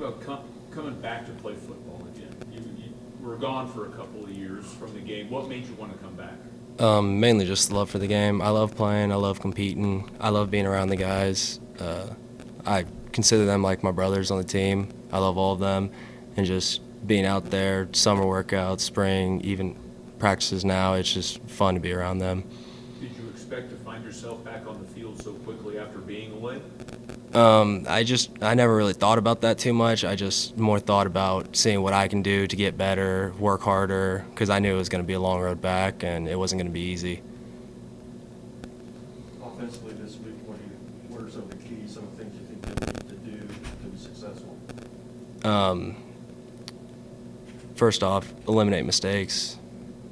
about coming back to play football again? You were gone for a couple of years from the game. What made you want to come back? Mainly just the love for the game. I love playing. I love competing. I love being around the guys. I consider them like my brothers on the team. I love all of them, and just being out there, summer workouts, spring, even practices now, it's just fun to be around them. Did you expect to find yourself back on the field so quickly after being away? I never really thought about that too much. I just more thought about seeing what I can do to get better, work harder, because I knew it was going to be a long road back and it wasn't going to be easy. Offensively this week, what are some of the keys, some of the things you think they need to do to be successful? First off, eliminate mistakes.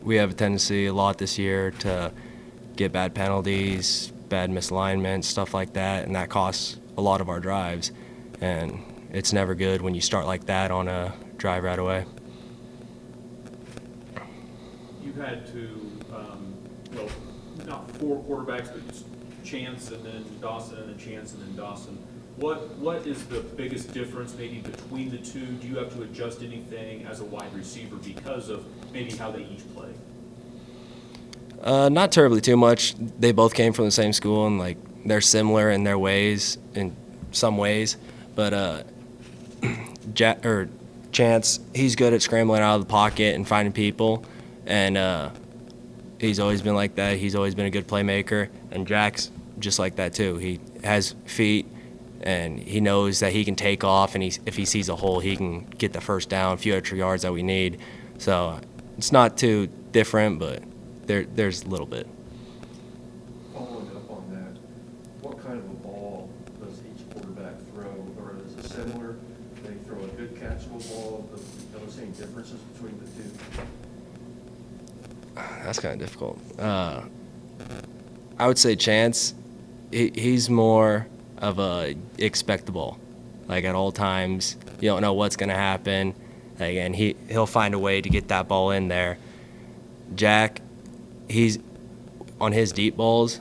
We have a tendency a lot this year to get bad penalties, bad misalignment, stuff like that, and that costs a lot of our drives. And it's never good when you start like that on a drive right away. You had to, well, not four quarterbacks, but Chance and then Dawson and then Chance and then Dawson. What is the biggest difference maybe between the two? Do you have to adjust anything as a wide receiver because of maybe how they each play? Not terribly too much. They both came from the same school, and like they're similar in their ways, in some ways. But Chance, he's good at scrambling out of the pocket and finding people, and he's always been like that. He's always been a good playmaker, and Jack's just like that too. He has feet, and he knows that he can take off, and if he sees a hole, he can get the first down, a few extra yards that we need. So it's not too different, but there's a little bit. Following up on that, what kind of a ball does each quarterback throw, or is it similar? They throw a good catchable ball. Are there any differences between the two? That's kind of difficult. I would say Chance, he's more of a expect the ball. Like at all times, you don't know what's going to happen. Like, and he'll find a way to get that ball in there. Jack, he's on his deep balls,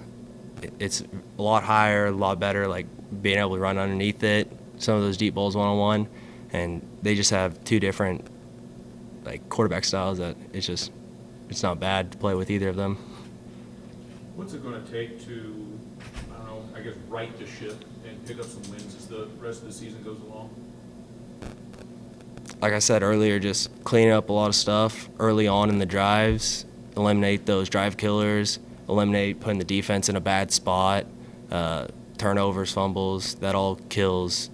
it's a lot higher, a lot better, like being able to run underneath it, some of those deep balls one-on-one, and they just have two different like quarterback styles that it's not bad to play with either of them. What's it going to take to, I don't know, I guess right the ship and pick up some wins as the rest of the season goes along? Like I said earlier, just cleaning up a lot of stuff early on in the drives, eliminate those drive killers, eliminate putting the defense in a bad spot, turnovers, fumbles. That all kills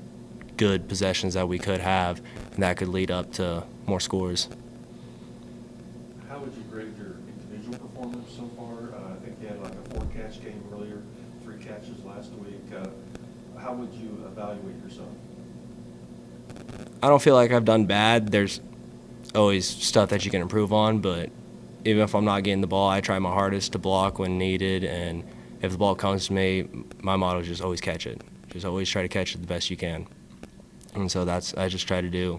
good possessions that we could have, and that could lead up to more scores. How would you grade your individual performance so far? I think you had like a 4-catch game earlier, 3 catches last week. How would you evaluate yourself? I don't feel like I've done bad. There's always stuff that you can improve on, but even if I'm not getting the ball, I try my hardest to block when needed, and if the ball comes to me, my motto is just always catch it. Just always try to catch it the best you can. And so I just try to do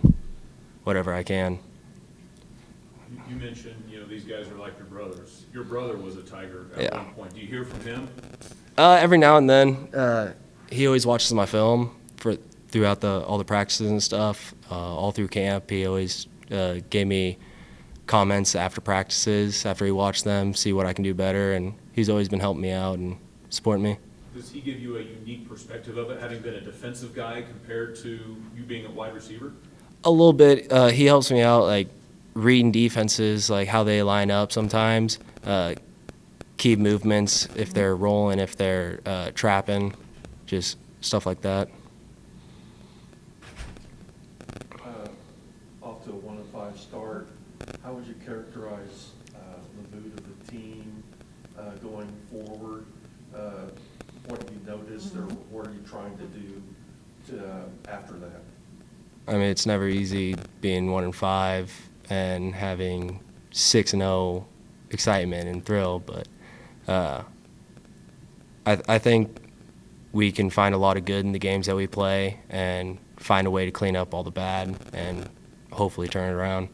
whatever I can. You mentioned, these guys are like your brothers. Your brother was a Tiger at Yeah. one point. Do you hear from him? Every now and then. He always watches my film throughout all the practices and stuff. All through camp, he always gave me comments after practices, after he watched them, see what I can do better, and he's always been helping me out and supporting me. Does he give you a unique perspective of it, having been a defensive guy compared to you being a wide receiver? A little bit. He helps me out, like reading defenses, like how they line up sometimes, key movements, if they're rolling, if they're trapping, just stuff like that. Off to a 1-5 start, how would you characterize the mood of the team going forward? What have you noticed, or what are you trying to do after that? I mean, it's never easy being 1-5 and having 6-0 excitement and thrill, but I think we can find a lot of good in the games that we play and find a way to clean up all the bad and hopefully turn it around.